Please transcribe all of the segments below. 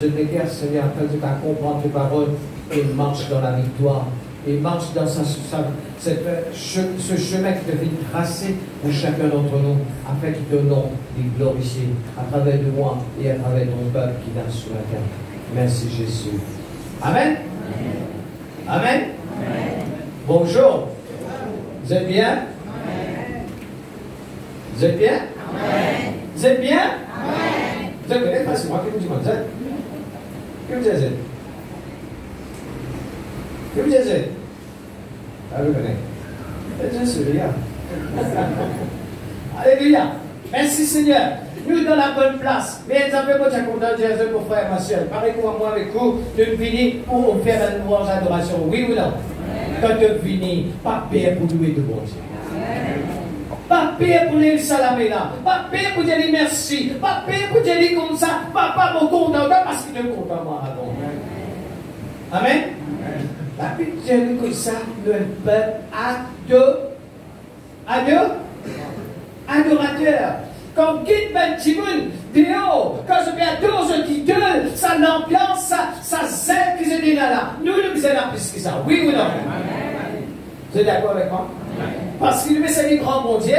Je m'écarte, Seigneur, afin de comprendre tes paroles et marche dans la victoire. Et marche dans ce chemin qui devait tracé pour chacun d'entre nous, afin qu'il te nom et glorifié à travers de moi et à travers ton peuple qui danse sur la terre. Merci Jésus. Amen. Amen. Amen. Bonjour. Vous êtes bien? Amen. Vous êtes bien? Amen. Vous êtes bien? Amen. Vous êtes bien? C'est moi qui vous demande. Que vous êtes? Que vous êtes? Ah, vous connaissez. Je suis là. Alléluia. Merci Seigneur. Nous dans la bonne place. Mais un peu de content Jésus pour frère et ma soeur. Pareil pour moi avec vous, de venir pour faire la louange adoration. Oui ou non? Quand tu venir, pas pire pour louer de bon Dieu. Pas pire pour les salamés là. Pas pire pour dire merci. Pas pire pour dire comme ça. Pas mon content parce qu'il est content moi avant. Amen. La Bible dit que ça, le peuple adorateur. Quand quitte Ben Timoun, Théo, quand je viens à 12 qui gueule, ça l'ambiance, ça zèle qui se dit là. Nous, nous sommes plus que ça. Oui ou non? Vous êtes d'accord avec moi? Parce qu'il nous met servi le grand bon Dieu.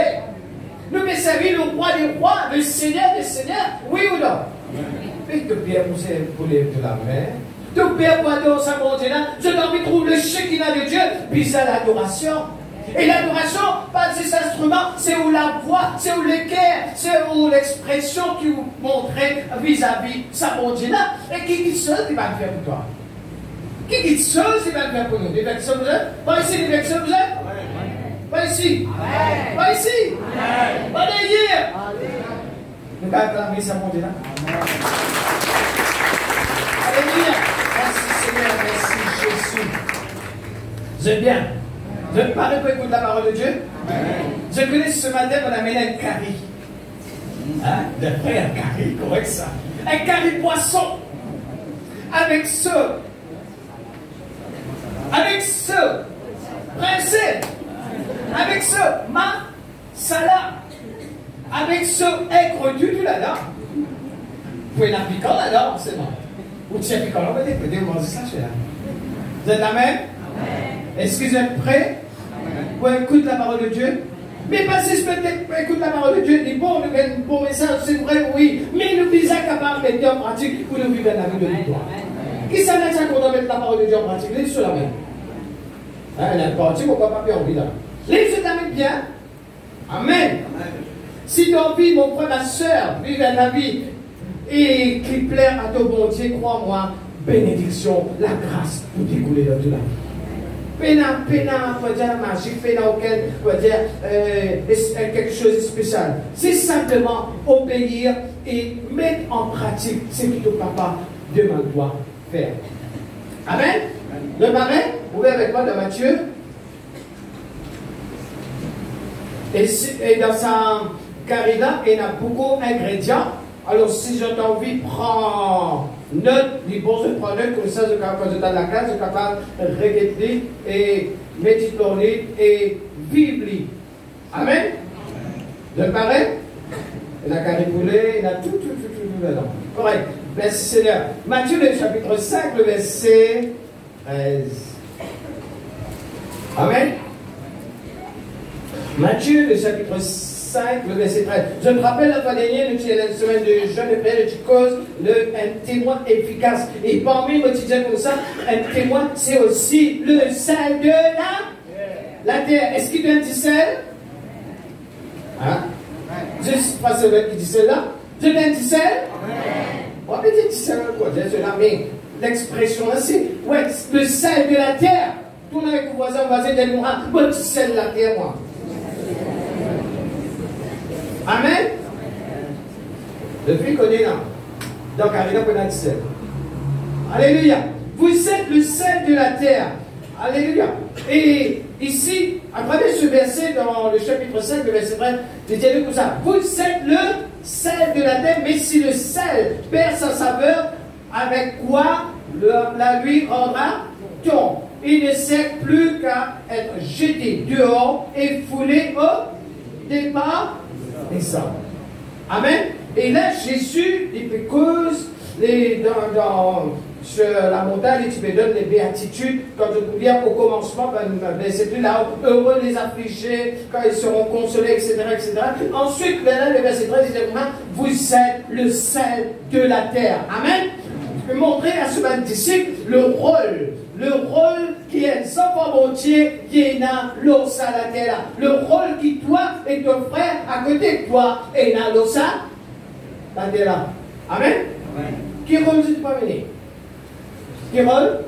Nous met servi le roi des rois, le Seigneur des seigneurs. Oui ou non? Et que Pierre pour les de la mer. Tout Père pour adorer sa bonté là, je t'ai envie de trouver le Shekinah de Dieu, puis c'est l'adoration. Et l'adoration, pas ces instruments, c'est où la voix, c'est où le cœur, c'est où l'expression qui vous montrait vis-à-vis sa bonté là. Et qui seul, il va le faire pour toi. Qui seul, il va le faire pour nous. Les personnes vous êtes? Pas ici, les personnes vous êtes? Pas ici. Pas ici. Pas d'ailleurs. Nous allons acclamer sa bonté là. Alléluia. Merci Seigneur, merci Jésus. Vous êtes bien? Vous êtes parlé pour écouter la parole de Dieu? Je connais ce matin qu'on a mené un carré. Hein? D'après un carré, correct ça. Un carré poisson. Avec ce princesse. Avec ce masala. Avec ce aigre du là-dedans. Vous pouvez la piquant là-dedans, c'est bon. Ou tu as piquant là, vous manger ça chez là. Vous êtes la même? Est-ce que vous êtes prêts pour écouter la parole de Dieu? Mais pas si je peux écouter la parole de Dieu, dit bon, bon message, c'est vrai, oui, mais nous sommes capables de mettre en pratique pour nous vivre la vie de l'histoire. Qui s'en est qu'on doit mettre la parole de Dieu en pratique? Les sur la main. Elle est partie, pourquoi pas bien envie là? Les sur la main bien. Amen. Si tu as envie, mon frère, ma soeur, vivre la vie et qui plaire à ton bon Dieu, crois-moi, bénédiction, la grâce pour découler dans toute la vie. Pénal, on va dire la magie, pénal, on va dire quelque chose de spécial. C'est simplement obéir et mettre en pratique ce que ton papa demande toi faire. Amen. Le marin, vous voyez avec moi dans Matthieu. Et dans sa carida, il y a beaucoup d'ingrédients. Alors, si j'ai envie, prends note, les bons se prendre note, comme ça, quand je suis dans la classe, je suis capable de regarder et méditer et vivre. Amen. Vous êtes pareil? Il y a caripoulet, il y a tout là-dedans. Correct. Merci Seigneur. Matthieu, le chapitre 5, le verset 13. Amen. Matthieu, le chapitre 5, le verset 13. Je me rappelle la fois dernière, nous étions la semaine de jeûne et prière, tu causes un témoin efficace. Et parmi moi, tu disais comme ça, un témoin, c'est aussi le sel de la terre. Est-ce qu'il vient du sel? Hein? Je ne sais pas celui qui dit cela. Je viens du sel? On va dire du sel, quoi. Mais l'expression c'est, ouais, le sel de la terre. Tourne avec vos voisins, moi, du sel de la terre, moi. Amen. Depuis qu'on est là, donc Arina peut être sel. Alléluia. Vous êtes le sel de la terre. Alléluia. Et ici, à travers ce verset, dans le chapitre 5, le verset 13, je dis comme ça. Vous êtes le sel de la terre, mais si le sel perd sa saveur, avec quoi la lui rendra-t-on? Il ne sert plus qu'à être jeté dehors et foulé au départ. Et ça. Amen. Et là, Jésus, il fait cause sur la montagne, tu me donnes les béatitudes, quand je vous viens au commencement, c'est plus là, heureux les affligés, quand ils seront consolés, etc., etc. Ensuite, le verset 13, il dit, vous êtes le sel de la terre. Amen. Je peux montrer à ce même disciple le rôle qui est sans volontiers, qui est dans l'eau la terre. Le rôle qui, toi et ton frère, à côté de toi, est dans l'eau la terre. Amen. Amen. Qui rôle tu peux venir? Qui rôle?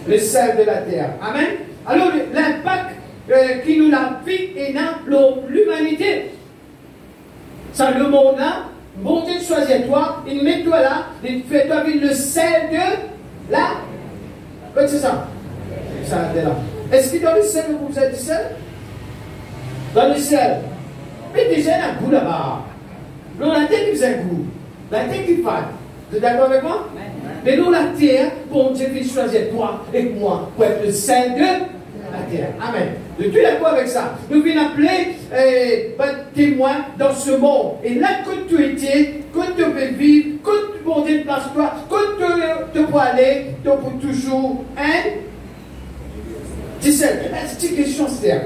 Le sel de la terre. Amen. Alors, l'impact qui nous la vie est dans l'humanité. Ça, le monde là, bon Dieu choisit toi, il met toi là, il fait toi vivre le sel de là. Qu'est-ce que c'est ça? Ça là. Est-ce qu'il dans le sel, vous avez du sel? Dans le sel. Mais déjà, il y a un goût là-bas. Donc, la terre qui faisait un goût. La terre qui fait. Vous êtes d'accord avec moi? Mais nous, la terre, bon Dieu vient choisir toi et moi pour être le sel de la terre. Amen. Je suis d'accord avec ça. Nous venons appeler témoins dans ce monde. Et là, que tu étais, que tu peux vivre, que tu peux te place toi, que tu peux aller, tu peux toujours. Hein? Dissel. C'est une question, c'est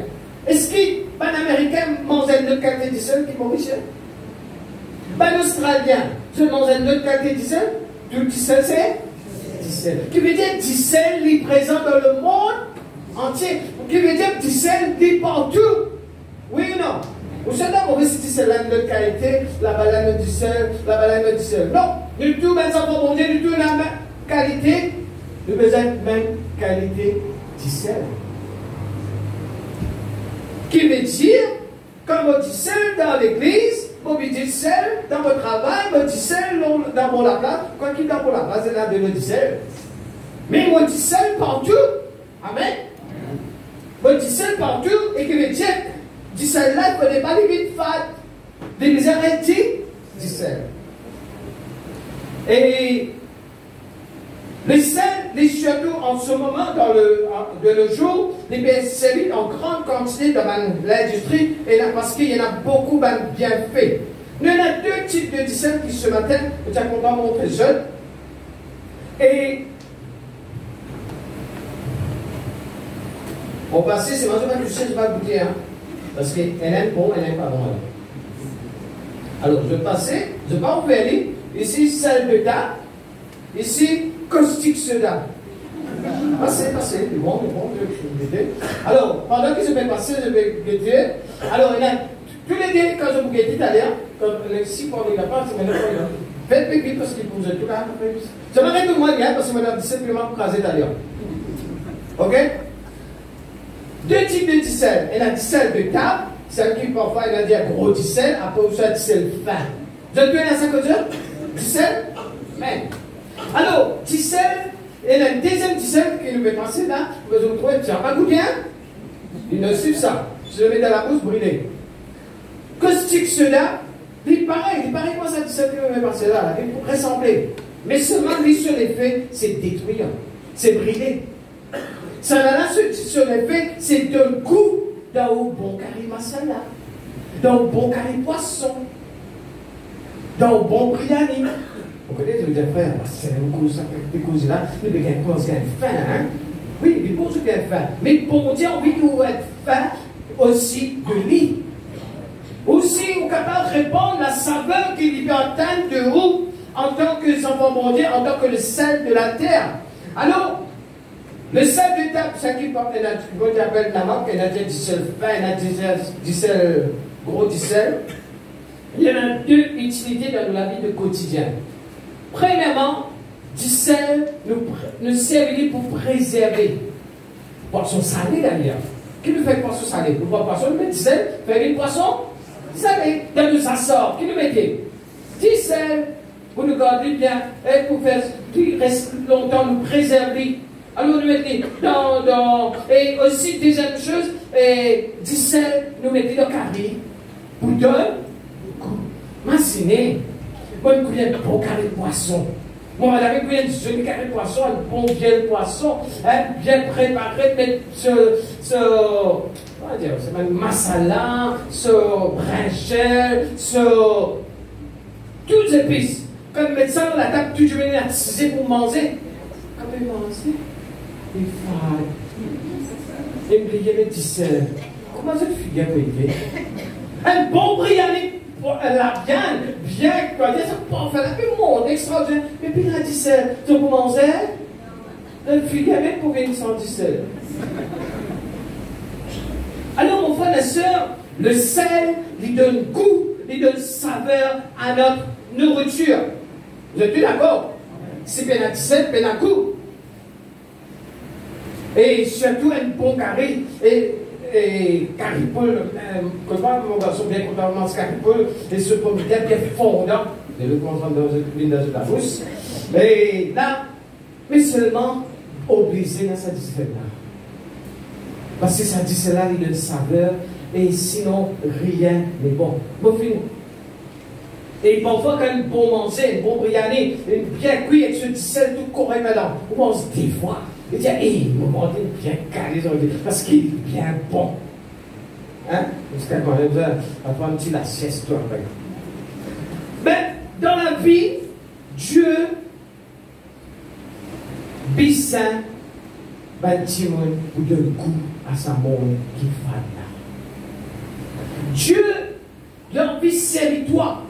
est-ce qu'un Américain mange un autre qualité de dissel qui mange Michel? Un Australien, je mange un autre qualité de dissel? Du dissel, c'est dissel. Qui veut dire dissel, il est présent dans le monde entier. Qui veut dire dissel, il est partout. Oui ou non? Vous savez, on veut si c'est la notre qualité, la banane du sel, la banane du sel. Non, du tout, même sans manger, du tout la même qualité. Nous besoin de même qualité du sel. Qui veut dire, comme on dit sel dans l'église, on dit sel dans votre travail, on dit sel dans mon la place, quoi qu'il dans mon la place, c'est là de le sel. Mais on dit sel partout. Amen. On dit sel partout, et qui veut dire, du sel là, il ne faut pas les vite fat. Des arrêtés du sel. Et le sel, surtout en ce moment, de nos jours, les servi en grande quantité dans l'industrie, et là, parce qu'il y en a beaucoup bien fait. Nous, il y a deux types de sel qui ce matin, je suis content de montrer jeune. Et au passé, c'est vraiment que je sais, je vais goûter, hein, parce qu'elle aime bon, elle n'aime pas bon. Alors, je vais passer, je vais pas vous faire lire. Ici, sel de table. Ici, caustique soda. Passez, bon, je vais alors, pendant que je vais passer, je vais guetter. Alors, il y a tous les deux, quand je vous guette italien, comme les 6 points de la part, c'est maintenant pas faites vite parce qu'il vous tout là. Je m'arrête au moins bien parce que madame dit simplement pour craser italien. Ok? Deux types de dissel. Il y a du sel de table, celle qui parfois il y a dit gros dissel, après vous avez du sel fin. Vous avez bien à 5 heures? Dissel? Mais. Alors, dissel, il y a un deuxième dissel qui nous fait passer là, vous allez trouver, tu n'as pas goûté, hein? Il ne suit ça. Je le mets dans la bouche brûlée. Caustique soda, il est pareil comme ça, dissel qui nous fait passer là, il peut ressembler. Mais seulement lui sur l'effet, c'est détruire, c'est brûler. Ça là, sur l'effet, c'est d'un goût dans le bon carré masala, dans le bon carré poisson, dans le bon biryani. Vous connaissez, vous dites, frère, c'est un coup, ça fait des causes là, il y a une cause qui est faim, hein? Oui, il faut qu'il y ait faim. Mais pour dire, oui, vous êtes faim aussi de lit. Aussi, vous êtes capable de répondre à la saveur qu'il y a en tête de vous, en tant que les enfants mondiaux, en tant que le sel de la terre. Alors, le sel de terre, c'est ça qui porte, il appelle la marque, il y a du sel fin, il y a du sel, gros du sel. Il y en a deux utilités dans la vie de quotidien. Premièrement, du sel nous servit pour préserver. Poisson salé d'ailleurs. Qui nous fait poisson salé? Le poisson, nous met du sel, fait des poissons salés. Dans nous ça sort. Qui nous mettez? Du sel. Pour nous garder bien, et pour faire qu'il reste longtemps, nous préserver. Alors nous mettons et aussi deuxième chose, du sel, nous mettons dans le carré. Pour donner goût. Massiné. Bonne cuillère de bon carré de poisson. Bon, elle avait cuillère de joli carré de poisson, un bon vieux poisson, bien préparé, mais comment dire, c'est même masala, ce brinjel, toutes les épices. quand le médecin dans la table, tu veux venir attiser pour manger. Quand il mange, il fait. Il me dit, mais dis, comment ça fait bien pour y un bon briané pour la viande, bien, quoi, ça peut faire un peu monde extraordinaire. Mais puis il a dit, tu pour manger, le filet pour venir sans 17. Alors, mon frère et soeur, le sel lui donne goût, lui donne saveur à notre nourriture. Vous êtes tous d'accord? Si bien à 17, bien à goût. Et surtout un bon carré. Et caripole, comment mon garçon bien complètement ce caripole, et ce pomme de terre bien fondant, et le comprendre dans la bouche. Et là, mais seulement obligé dans sa discipline-là. Parce que sa discipline-là, il a une saveur, et sinon, rien n'est bon. Bon, fini. Et parfois, quand un bon manger, un bon briané, une bien cuit avec ce dissel tout correct là, on mange des fois. Il dit, hé, mon monde est bien calé, parce qu'il est bien bon. Hein? Jusqu'à quand même, on va faire un petit la sieste, toi. Mais, dans la vie, Dieu, Bissin, Bantimon, vous donne goût à sa monde qui fait là. Dieu, dans la vie, c'est toi.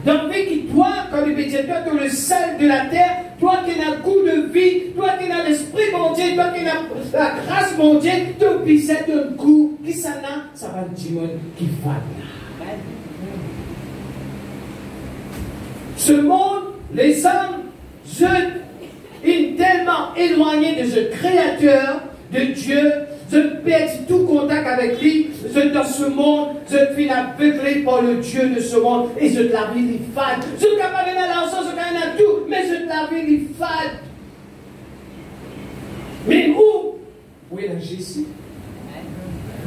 Dans la vie qui, toi, comme il dit, toi, tu es le sel de la terre, toi qui as le goût de vie, toi qui as l'esprit mon Dieu, toi qui as la grâce mon Dieu, tu bisais un goût, qui ça n'a, ça va dire qui va là. Ce monde, les hommes, sont tellement éloignés de ce créateur, de Dieu, je perds tout contact avec lui, je dans ce monde, je suis aveuglé par le Dieu de ce monde, et je la vie les fade. Je suis capable de l'argent, je suis capable de tout, mais je la vie les fade. Mais où est la Jésus?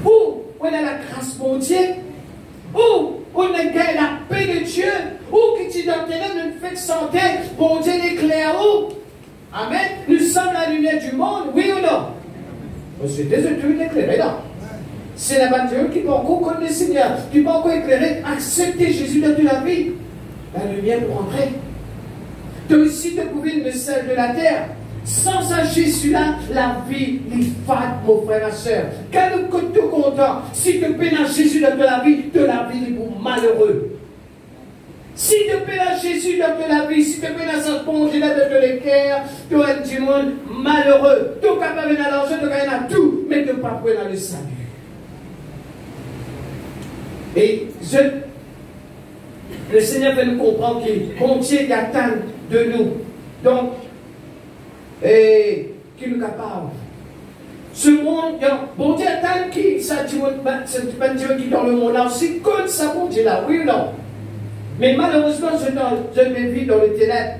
Où est la grâce mon Dieu? Où est la paix de Dieu? Où qui t'y donne une fête santé, mon Dieu l'éclaire où? Amen. Nous sommes la lumière du monde, oui ou non? C'est des études éclairées, non? C'est la bataille qui peut encore connaître le Seigneur, qui peut encore éclairer, accepter Jésus dans ta vie. La lumière pour entrer. Toi aussi, tu pouvais le sel de la terre. Sans ça, Jésus-là, la vie est fade, mon frère et soeur. Quand nous sommes tout contents, si tu pénales Jésus dans ta vie est pour malheureux. Si tu pénales Jésus dans ta vie, si tu pénales ce bon Dieu dans le cœur, tu es un petit monde malheureux. Tu es capable de l'argent, tu as tout, mais tu n'es pas prêt dans le salut. Et le Seigneur fait nous comprendre qu'il bon Dieu qui attend de nous. Donc, qui nous capable. Ce monde, bon Dieu attend qui, ça dit, c'est pas Dieu qui dans le monde là aussi, comme ça, bon Dieu là, oui ou non? Mais malheureusement, je vis dans le ténèbres,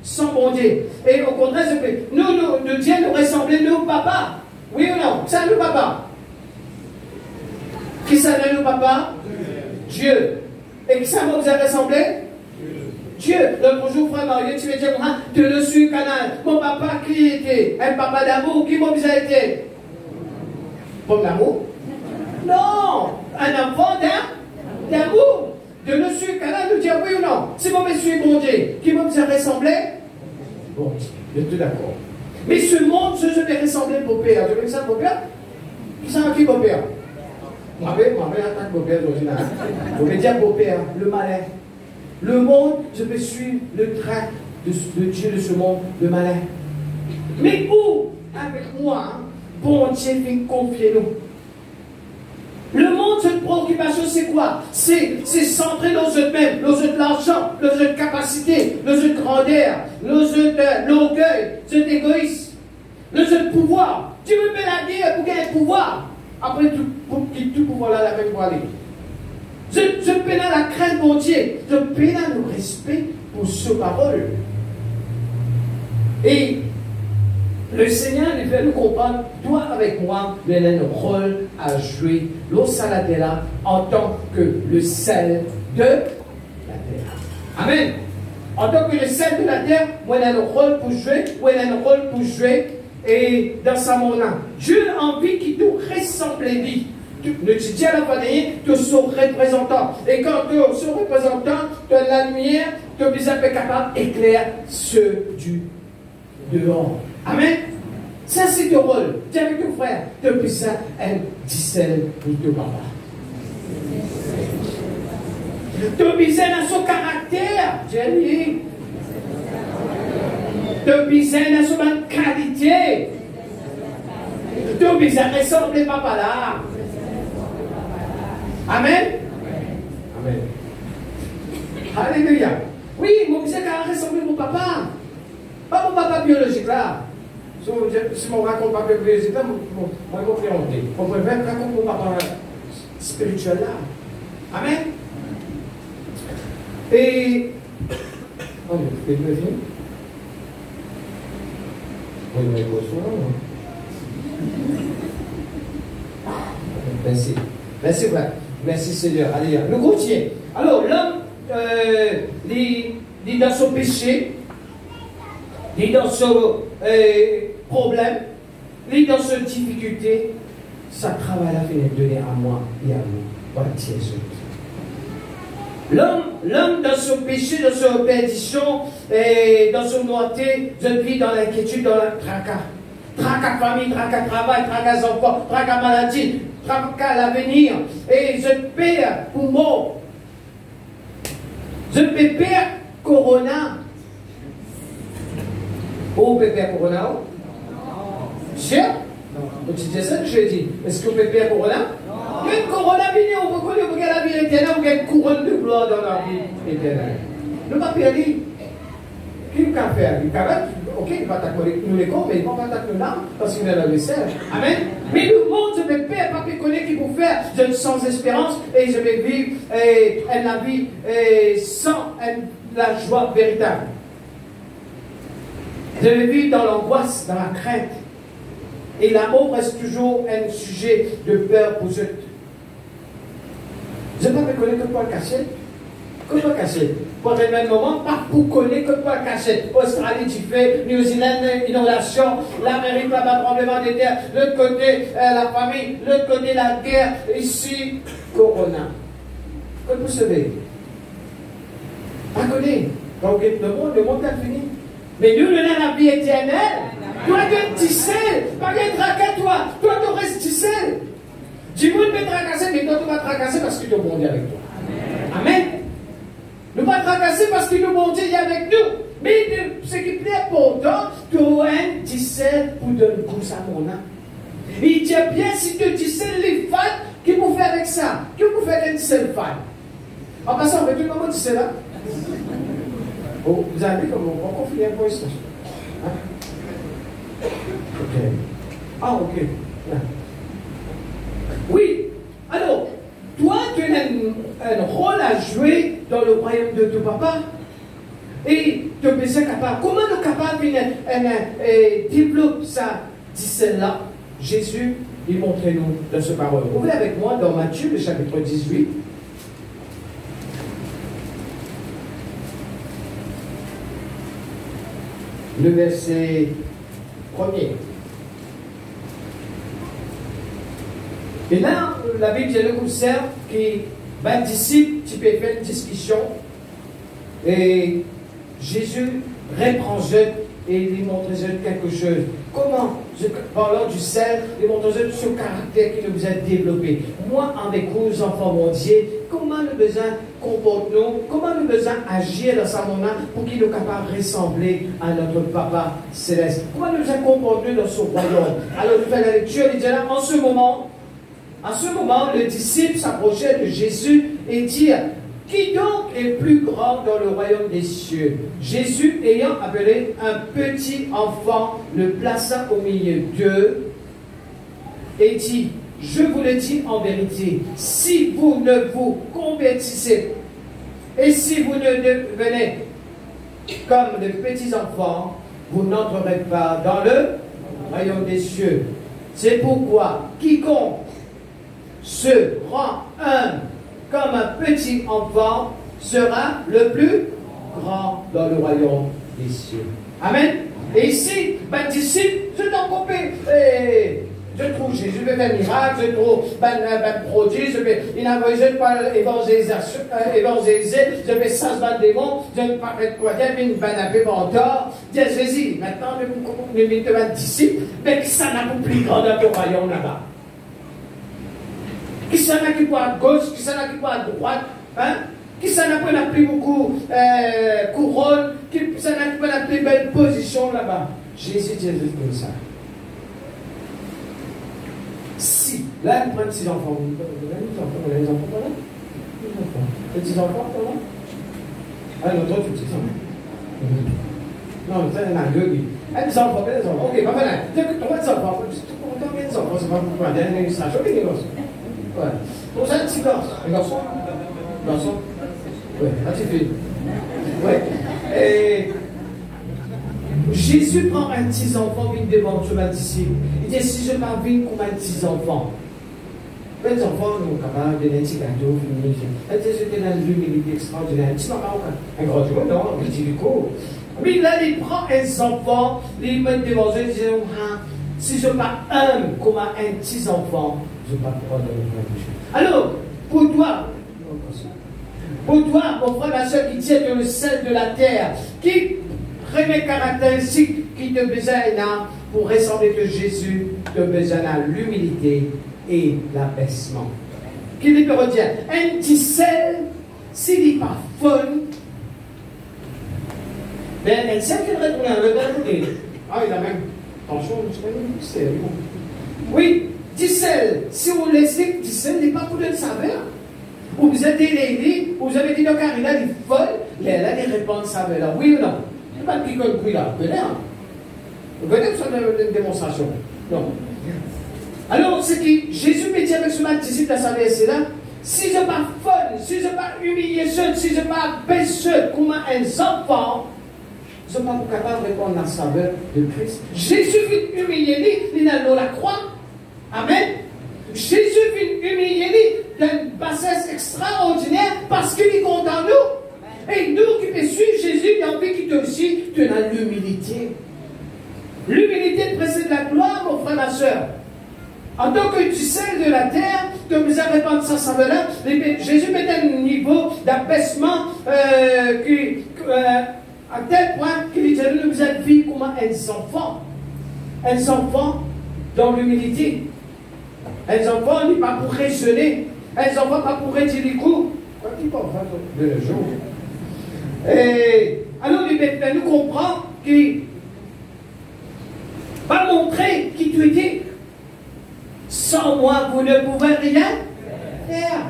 sans bon Dieu. Et au contraire, nous, Dieu nous ressemblait, nous, papa. Oui ou non? Ça, nous, papa. Qui ça, nous, papa? Dieu. Et qui ça vous a ressemblé? Dieu. Donc, bonjour, frère Mario, tu veux dire, de dessus le canal. Mon papa, qui était? Un papa d'amour, qui vous a été? Pomme d'amour? Non! Un enfant d'amour. De dessus le canal, nous dire oui ou non? Si vous me suivez, bon Dieu, qui vous a ressemblé? Bon, je suis d'accord. Mais ce monde, je vais ressembler à mon père. Tu veux ça, mon père? Qui ça, qui mon père? Moi-même, attaque mon père d'original. Vous me dire mon père, le malin. Le monde, je vais suivre le train de Dieu de ce monde, le malin. Mais où, avec moi, bon Dieu vient confier nous? Le monde, cette préoccupation, c'est quoi? C'est centré dans eux-mêmes, dans l'argent, dans leur capacité, dans leur grandeur, dans l'orgueil, dans l'égoïsme, dans le pouvoir. Tu veux faire la guerre pour gagner le pouvoir. Après, tout pouvoir là, la même pour aller. Je peine la crainte pour Dieu. Je peine le respect pour ce parole. Et le Seigneur nous fait nous comprendre, toi avec moi, il a un rôle à jouer, là, en tant que le sel de la terre. Amen. En tant que le sel de la terre, moi, il a un rôle pour jouer, et dans sa monde. Dieu a envie qu'il te ressemble lui. Ne te dis à la famille, tu es son représentant. Et quand tu es son représentant, tu as la lumière, tu es capable d'éclairer ceux du dehors. Amen. Ça, c'est ton rôle. Tu es avec ton frère. Tu es besoin d'être discerne pour ton papa. Tu as besoin de son caractère, Jenny. Tu as besoin de son qualité. Tu as besoin de ressembler papa là. Amen. Amen. Alléluia. Oui, mon besoin de ressembler mon papa. Pas mon papa biologique là. Si on raconte papa biologique là, on va compréhender. On préfère raconter mon papa spirituel là. Amen. Et. Oh, mais c'est fini. Merci. Merci, frère. Merci, Seigneur. Alléluia. Nous continuons. Alors, l'homme, il est dans son péché, il est dans son problème, il est dans son difficulté. Ça travail a fait donner à moi et à vous. Voilà, tiens, L'homme dans son péché, dans son perdition, et dans son noirté, je vis dans l'inquiétude, dans le tracas. Tracas famille, tracas travail, tracas enfants, tracas maladie, tracas l'avenir. Et je perds pour mort. Je peux perdre Corona. Oh, vous pouvez perdre Corona? Sûr? Non. Tu dis ça que je dis. Est-ce que vous pouvez perdre Corona? Une couronne à venir, on reconnaît que la vie éternelle, ou une couronne de gloire dans la vie éternelle. Nous ne pas perdre. Qui nous peut faire? Il peut ok, il va t'accorder nous les corps, mais il ne va pas t'accorder l'âme parce qu'il est dans le vaisselle. Amen. Mais le monde, je ne peux pas connaître qui pour faire. Je suis sans espérance et je vais vivre la vie sans la joie véritable. Je vais vivre dans l'angoisse, dans la crainte. Et l'amour reste toujours un sujet de peur pour eux. Je ne peux pas connaître que Paul Cachette. Que Paul Cachette. Pour le même moment, pas pour connaître que Paul Cachette. Australie, tu fais, New Zealand, inondation, l'Amérique, là-bas, tremblement de terre, l'autre côté, la famille, l'autre côté, la guerre, ici, Corona. Que vous savez. Pas connaître. Donc, le monde a fini. Mais nous, nous avons la vie éternelle. Toi, tu es tissé. Pas de tracas, toi. Toi, tu restes tissé. Du monde peut tracasser, mais toi, tu vas tracasser parce que tu es bon Dieu avec toi. Amen. Ne pas tracasser parce que le bon Dieu est avec nous. Mais ce qui plaît pourtant, tu as un tissé pour donner goût à mon âme. Il dit bien si tu tissé les fans, qu'est-ce que vous faites avec ça? Qu'est-ce que vous faites avec tissé les fans? En passant, on va tout le monde tisser là. Oh, vous avez vu comment on confie un peu ici. Ok. Ah, ok. Yeah. Oui. Alors, toi, tu as un rôle à jouer dans le royaume de ton papa. Et tu es besoin capable. Comment le capable développe ça? Dit celle-là. Jésus, il montre-nous dans ce parole. Ouvrez avec moi dans Matthieu, le chapitre 18. Le verset 1er. Et là, la Bible nous observe que 20 disciples, tu peux faire une discussion. Et Jésus reprend eux et lui montre quelque chose. Comment, parlant du sel, il montre ce caractère qui nous a développé. Moi, avec vous, enfants mon Dieu, comment nous besoin comporte-nous, comment nous besoin agir dans sa moment pour qu'il soit capable de ressembler à notre Papa Céleste. Comment nous besoin comporter dans son royaume. Alors, nous faisons la lecture, il dit là, en ce moment, le disciple s'approchait de Jésus et dit, qui donc est plus grand dans le royaume des cieux? Jésus, ayant appelé un petit enfant, le plaça au milieu d'eux et dit, je vous le dis en vérité, si vous ne vous convertissez et si vous ne devenez comme de petits enfants, vous n'entrerez pas dans le royaume des cieux. C'est pourquoi quiconque se rend humble comme un petit enfant sera le plus grand dans le royaume des cieux. Amen. Et ici, disciple, je t'en copie. Je trouve Jésus fait un miracle, je trouve un produit, il a envoyé par évangéliser, je vais sans battre des mots, je ne parle de quoi, je vais un peu mentor. Dis Jésus, maintenant, nous mettons un disciple, mais qui s'en a plus grand dans ton royaume là-bas? Qui s'en a qui peut à gauche, qui s'en a qui peut à droite, hein? Qui s'en a pas la plus beaucoup couronne, qui s'en a pas la plus belle position là-bas? Jésus dit comme ça. Si, là, il prend 6 enfants. Les enfants, pas là? Les petits enfants, pas là? Ah, non, toi, tu dis ça. Non, ça, il y en a deux. Les enfants, les enfants. Ok, pas mal. Tu as des enfants. Combien d'enfants? C'est pas pour prendre un administration. Ok, les garçons. Ouais. Pour ça, un petit garçon. Un garçon? Garçon? Oui, un petit fille. Oui. Et Jésus prend un petit enfant, il demande sur un disciple. Il dit, si je m'avais comme un petit enfant, les enfants, nous, capables de donner un petit gâteau, fini. C'était dans l'humilité extraordinaire. Un petit enfant, un grand jour, non, un petit court. Mais là, il prend un enfant, il me demande, il dit, si je pas un comme un petit enfant, je ne vais pas pouvoir donner quelque chose. Alors, pour toi, mon frère, ma soeur qui tient dans le sel de la terre, qui première caractéristique qui te besoin pour ressembler de Jésus, te besoin de l'humilité et l'abaissement. Qui dit que dire, un petit sel, s'il n'est pas fun, ben, un sel qui retourne à le ah, il a même, franchement, je connais une sel. Oui, du sel, si vous laissez du sel, n'est pas pour le saveur. Vous êtes des vous avez dit, donc, il a des folles, il a des réponses saveur. Oui ou non? C'est pas qui comme lui là. Venez, hein? Venez sur une démonstration. Non. Alors, c'est que Jésus me dit avec son disciple à sa verset là, si je ne pas folle, si je ne pas humilié seul, si je ne pas baissé comme un enfant, je ne suis pas capable de répondre à la saveur de Christ. Jésus vient humilier lui, il a la croix. Amen. Jésus vient humilier lui d'une bassesse extraordinaire parce qu'il est content de nous. Et nous qui peut suivre Jésus, il a envie qu'il te aussi de l'humilité. L'humilité précède la gloire, mon frère, ma soeur. En tant que tu sais de la terre, tu nous as répandu sa saveur-là, Jésus met un niveau d'abaissement à tel point qu'il dit nous a vu comme un enfant. Un enfant dans l'humilité. Un enfant n'est pas pour raisonner. Un enfant pas pour retirer les coups. Quoi qu'il pense de le jour. Et alors, nous comprenons qu'il va montrer qui tu étais. Sans moi, vous ne pouvez rien faire.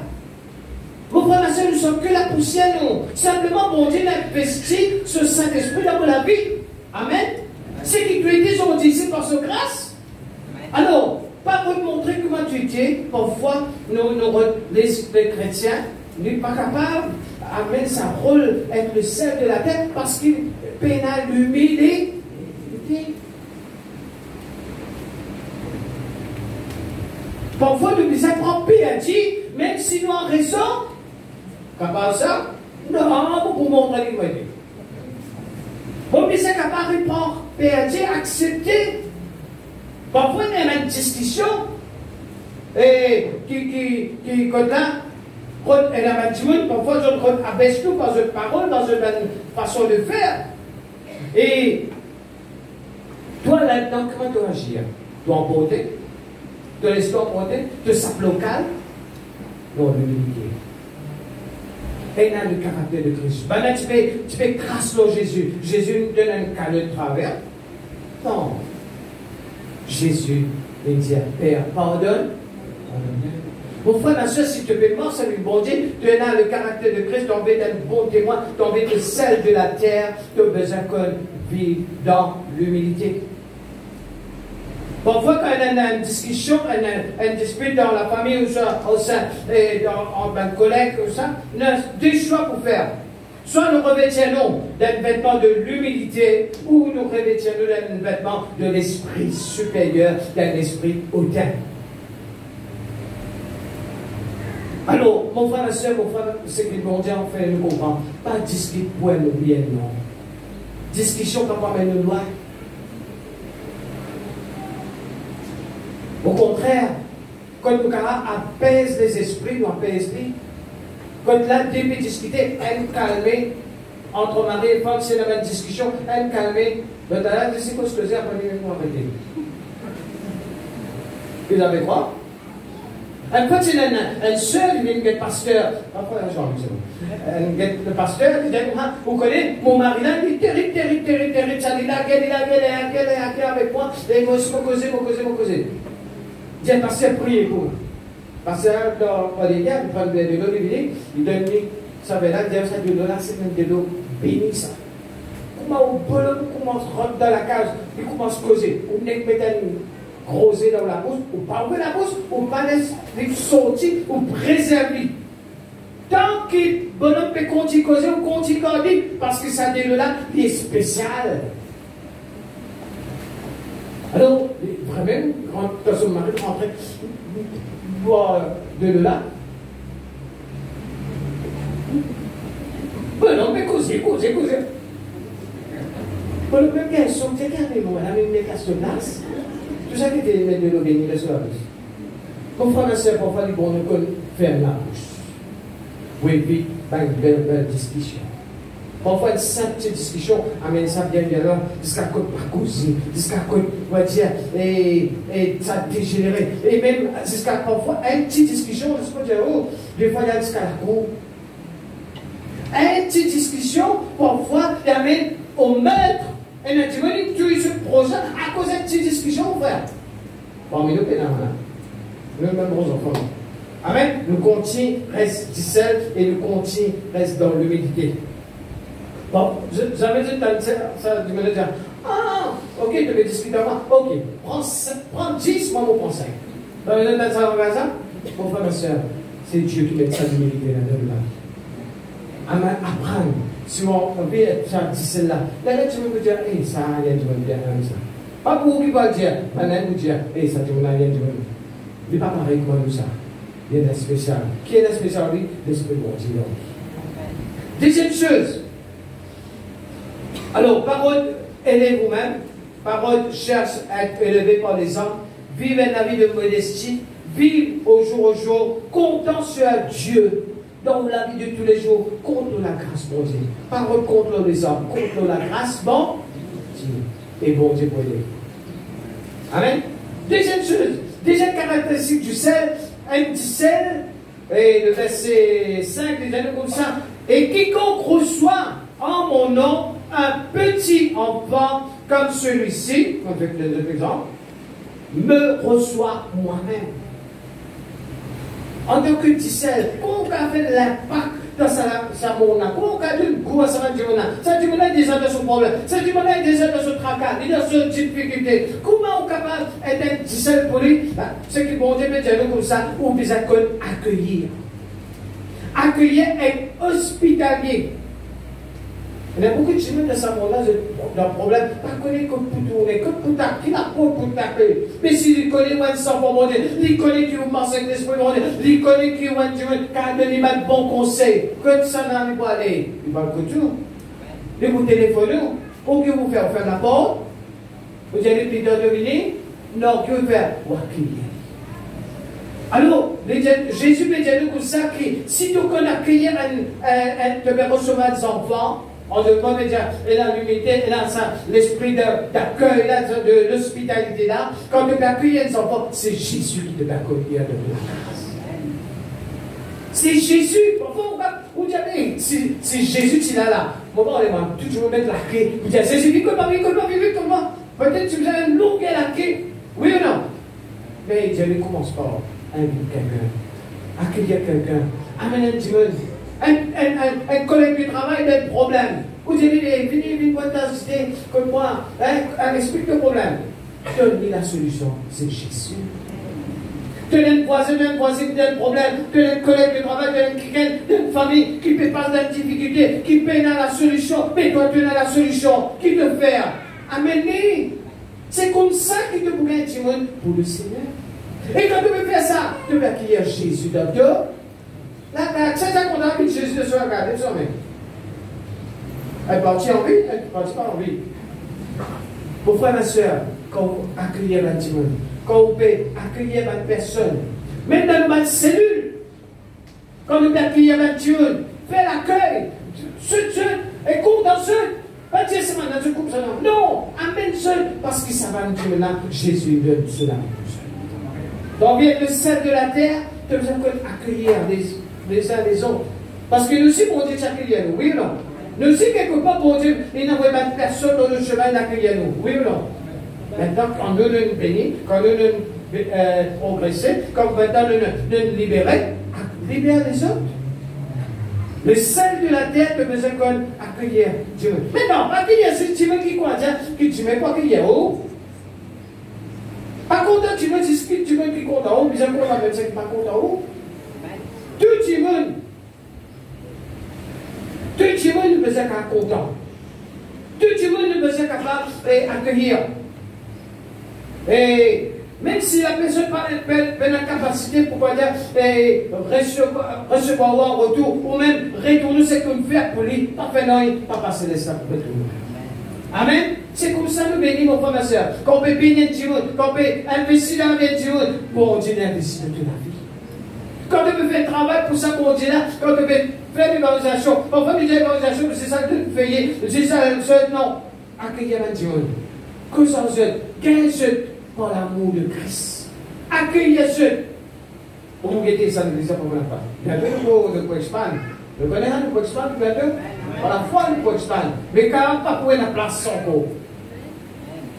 Mon frère, ma soeur, nous ne sommes que la poussière, non. Simplement, mon Dieu a investi ce Saint-Esprit dans la vie. Amen. C'est qui tu étais, son disciple par sa grâce. Alors, pas pour montrer comment tu étais, parfois, les chrétiens n'est pas capable d'amener sa rôle avec le sel de la terre parce qu'il peine à l'humilité. Parfois, nous disons, prends PhD, même si nous en raison, capable ça, non, pour montrer l'humanité. Bon, mais c'est capable de prendre PhD, accepter. Parfois, il y a une discussion, et qui comme là, elle a un petit monde, parfois, je abaisse tout par une parole, dans une façon de faire. Et toi, là-dedans, comment tu agis? Tu emporter? De l'histoire monter, de sa locale, non, l'humilité. Et là, le caractère de Christ. Ben là, tu peux grâce à Jésus. Jésus nous donne un cadeau de travers. Non. Jésus il dit, Père, pardonne. Mon frère, ma soeur, si tu peux mort, c'est une bon Dieu. Tu as le caractère de Christ, tu as envie d'être un bon témoin, tu as envie de celle de la terre, tu as besoin qu'on vive dans l'humilité. Parfois, quand il y a une discussion, une dispute dans la famille ou ça, dans un collègue, ou ça, on a deux choix pour faire. Soit nous revêtons d'un vêtement de l'humilité, ou nous revêtons d'un vêtement de l'esprit supérieur, d'un esprit hautain. Alors, mon frère, ma soeur, c'est que mon Dieu en fait, nous comprend. Pas discuter pour nous bien, non. Discussion quand on met nous loin. Au contraire, quand nous apaise les esprits, nous apaise les. Quand là, deux peut discuter, elle calmer, entre mari et femme, c'est la même discussion, elle calmer. Donc là, je sais quoi ce que j'ai après, nous arrêter. Vous avez quoi? Quand il y a un seul, il y a un pasteur, le pasteur, il dit, vous connaissez, mon mari là, il est terrible, ça dit là, il est avec moi, et il m'a causé. Il dit, pasteur, priez pour moi. Pasteur, dans les gars, il prend de l'eau divine, il donne, ça va là, il dit, ça de l'eau là, c'est même de l'eau bénie, ça. Comment au boulot, commence à rentrer dans la case, il commence à causer, on est peut-être groser dans la bouche, ou pas ouvrir la bouche, ou pas laisser sortir, ou préserver. Tant que bonhomme peut continuer causer, ou continuer à dire, parce que ça de l'eau là, il est spécial. Alors, vraiment, quand son mari rentrait, boire de l'eau là, bonhomme peut causer. Bonhomme peut bien sortir carrément, la même casse de glace. Tout ça qui était mettre de l'eau bénie le soir. Mon frère et soeur, parfois, ils vont nous fermer la bouche. Oui, vite, une belle discussion. Parfois, une simple petite discussion amène ça bien là, jusqu'à quoi pas causer, jusqu'à quoi, on va dire, et ça dégénéré. Et même jusqu'à parfois, une petite discussion, je peux dire, oh, des fois, il y a jusqu'à la cour. Une petite discussion, parfois, il amène au maître. Et nous disons, tu es ce projet à cause d'une petite discussion, frère. Parmi nous, nous même gros enfants. Amen. Le continu reste dissel et le continu reste dans l'humilité. Bon, jamais dit ça, tu me dis, ah, ok, tu veux discuter avec moi, ok, prends 10, moi, je prends 5. Dans le temps, ça va ça? Mon frère, ma soeur, c'est Dieu qui met ça d'humilité là-dedans. Amen, apprendre. Si on veut faire celle-là, là, tu veux me dire, eh, ça, il y a du monde bien, ça. Pas pour vous qui va dire, maintenant, vous dire, eh, ça, tu veux me dire, il n'est pas pareil comme nous, ça. Il y a des spécial. Qui est le spécial, lui? L'esprit de Dieu. Deuxième chose. Alors, parole, aidez vous-même. Parole cherche à être élevée par les hommes. Vivez la vie de modestie. Vivez au jour, comptant sur Dieu. Dans la vie de tous les jours, contre la grâce, bon Dieu. Parole contre les hommes, contre la grâce, bon Dieu. Et bon Dieu pour aider. Amen. Deuxième caractéristique du sel, un petit sel, et le verset 5, déjà nous comme ça. Et quiconque reçoit en mon nom un petit enfant comme celui-ci, avec les exemples, me reçoit moi-même. En tant que dissel, comment on a fait l'impact dans sa mona? Comment on a donné le goût à sa dimona? Sa dimona est déjà dans son problème. Sa dimona est déjà dans son tracas, il est dans son difficulté. Comment on est capable d'être un dissel pour lui? Ce qui vont dire, comme ça, on peut accueillir. Accueillir est hospitalier. Il y a beaucoup de gens dans ce monde-là, leur problème, pas connaître comme pour tourner, comme pour taper, qui n'a pas pour taper. Mais s'il connaît où il s'en va monter, il connaît qui vous pense avec l'esprit monter, il connaît qui vous donne un bon conseil, que ça n'arrive pas à aller. Il va le tout. Il vous téléphone, ou que vous faire la porte, vous allez plus dans le mini, non, que vous faire, ou accueillir. Alors, Jésus me dit comme ça que si tu connais accueillir tu vas recevoir des enfants, on ne peut pas dire, elle a l'humilité, elle a l'esprit d'accueil, de l'hospitalité là. Quand tu peux accueillir les enfants, c'est Jésus qui te va accueillir de la grâce. C'est Jésus. Vous dites, c'est Jésus qui est là. Bon, tu veux mettre la clé. Vous dites, Jésus, vite comment. Peut-être que tu as une longue la clé. Oui ou non? Mais Dieu ne commence pas à inviter quelqu'un, accueillir quelqu'un, amener un petit monde. Un collègue de travail a un problème. Vous dites, venez voir ta société comme moi. Explique le problème. Donne-lui la solution. C'est Jésus. Tu as un voisin qui a un problème. Tu as un collègue de travail, tu as une famille qui peut passer dans une difficulté, qui peut avoir la solution. Mais toi, tu as la solution. Qui te fait? Amène-les. C'est comme ça qu'il te pourrait être pour le Seigneur. Et quand tu veux faire ça, tu peux accueillir Jésus dans Dieu. Là, c'est ça qu'on a envie de Jésus de se regarder, ça, mais. Elle est partie en vie, elle ne partit pas en vie. Mon frère, ma soeur, quand vous accueillez la Timon, quand on peut accueillir une personne. Même dans une cellule, quand on peut accueillir une personne, faire l'accueil, écoute dans ce, pas dire c'est maintenant, je coupe ça. Non, amène seul, parce que ça va nous dire là, Jésus donne cela. Donc, bien, le sel de la terre, tu as besoin d'accueillir les uns les autres. Parce que nous aussi, bon Dieu t'accueille nous, oui ou non? Nous aussi, quelque part, bon Dieu, il n'envoie pas de personne dans le chemin d'accueillir nous, oui ou non? Maintenant, quand nous nous bénissons, quand nous nous progressons, quand maintenant nous nous libérons, libère les autres. Le sel de la terre, tu as besoin d'accueillir Dieu. Mais non, accueillir, c'est Dieu qui croit, que tu ne mets pas accueillir. Pas content, tu me dis que tu veux qui compte en haut, bien qu'on a même ça qui pas content en haut. Tout le monde besoin d'être content. Tout le monde besoin capable d'accueillir. Et même si la personne n'a pas la capacité pour dire recevoir un retour, ou même retourner ce qu'on fait pour lui, pas faire non, pas passer les sacs pour retourner. Amen. C'est comme ça nous bénissons, mon frère, ma soeur. Quand on peut bénir Dieu, quand on peut investir dans Dieu, pour Dieu d'investir dans toute la vie. Quand on peut faire un travail pour ça, pour Dieu, quand on peut faire des organisations, on fait des organisations, c'est ça que vous faites, c'est ça, non. Accueillir Dieu. Que ça vous aide, gagnez par l'amour de Christ. Accueillez ceux. Pour nous guetter ça, nous disons pour la part. Bientôt, nous pouvons expandre. Nous connaissons, nous pouvons expandre bientôt. Par la foi, nous pouvons expandre. Mais quand on pas pour la place sans peau,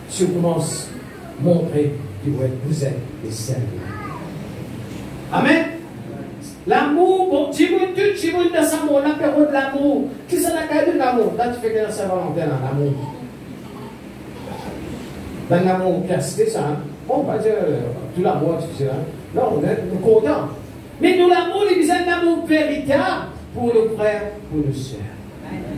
si on commence à montrer que vous êtes des serviteurs. Amen. L'amour, bon, tu veux dans sa mort, l'apéro de l'amour. Qui s'en a caillé de l'amour? Là, tu fais que dans Saint-Valentin, l'amour. Dans l'amour, c'est ça. On va dire tout l'amour, tu sais. Non, on est content. Mais nous, l'amour, il y a un amour véritable pour nos frères, pour nos sœurs.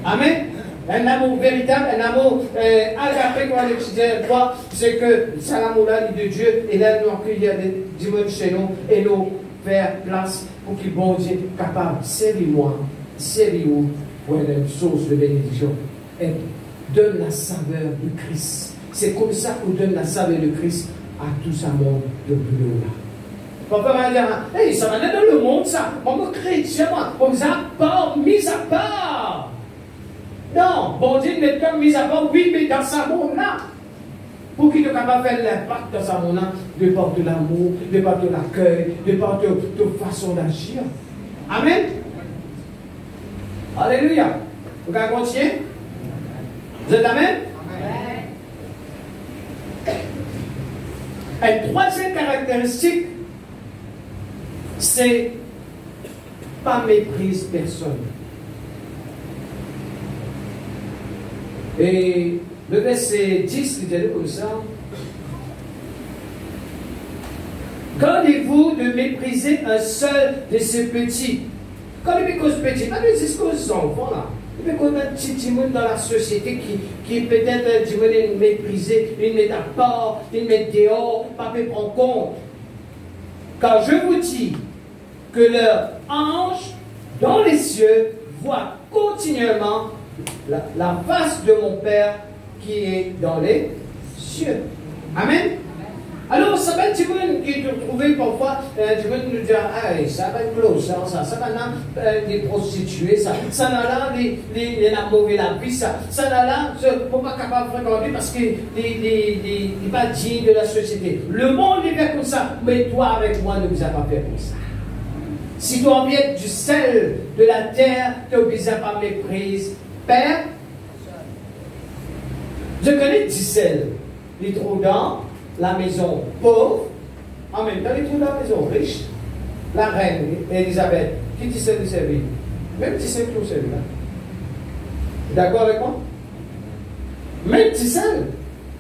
Amen. Un amour véritable, un amour agapé, comme on disait une fois, c'est que c'est l'amour-là de Dieu, et là, nous accueillir des dimanches chez nous, et nous faire place pour qu'il bon Dieu capable de servir moi, servir vous, pour une source de bénédiction. Et donne la saveur de Christ. C'est comme ça qu'on donne la saveur de Christ à tout ce monde de plus haut là. Papa va dire, hey, ça va être dans le monde, ça. Mon chrétien, on nous a pas mis à part. Non, bon Dieu n'est pas mis à part, oui, mais dans ce monde-là. Pour qu'il soit capable de faire l'impact dans ce monde-là, de par de l'amour, de par de l'accueil, de par de façon d'agir. Amen. Alléluia. Vous pouvez continuer? Vous êtes amen? Une troisième caractéristique, c'est pas méprise personne. Et le verset 10, il dit comme ça. Gardez-vous de mépriser un seul de ces petits. Quand il est cause petit, pas des causes enfants là. Il y a un petit monde dans la société qui peut-être est méprisé, il met à part, il met dehors, pas peut prendre compte. Car je vous dis que leur ange dans les cieux voit continuellement la face de mon Père qui est dans les cieux. Amen. Alors, ça va être du monde qui te trouver parfois, du monde nous dire, ah, ça va être close, ça va être des prostituées, ça va là, les mauvais la vie, ça va là, il ne faut pas capable de fréquenter parce qu'il n'est pas digne de la société. Le monde est fait comme ça, mais toi avec moi ne vous a pas fait comme ça. Si tu en viens du sel de la terre, tu n'obliges pas méprise. Père, je connais du sel, les trous dans la maison pauvre, en même temps les trous dans la maison riche. La reine Elisabeth, qui dit sel de servir? Même si c'est tout celui-là. D'accord avec moi? Même du sel,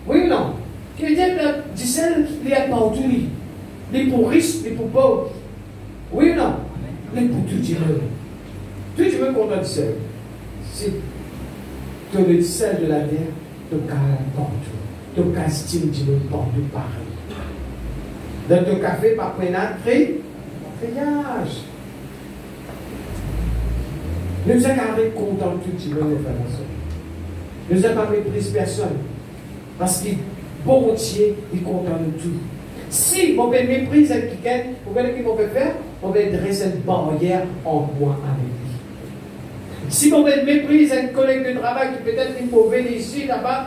oui ou non? Qui veut dire que du sel, il y a partout, les pour riches, les pour pauvres. Oui ou non? Les pour tout le monde. Tout le monde content du sel. C'est que le sel de la terre, de partout. De casting du monde partout pareil. Dans ton café, par pénal, criage. Nous sommes carrément contents tout le monde, frères et sœurs. Nous n'avons pas mépris personne. Parce qu'il bon Dieu, il est content de tout. Si mon père méprise quelqu'un, vous voyez ce qu'on peut faire? On va dresser une barrière en moi avec lui. Si mon père méprise un collègue de travail qui peut-être est mauvais ici, là-bas,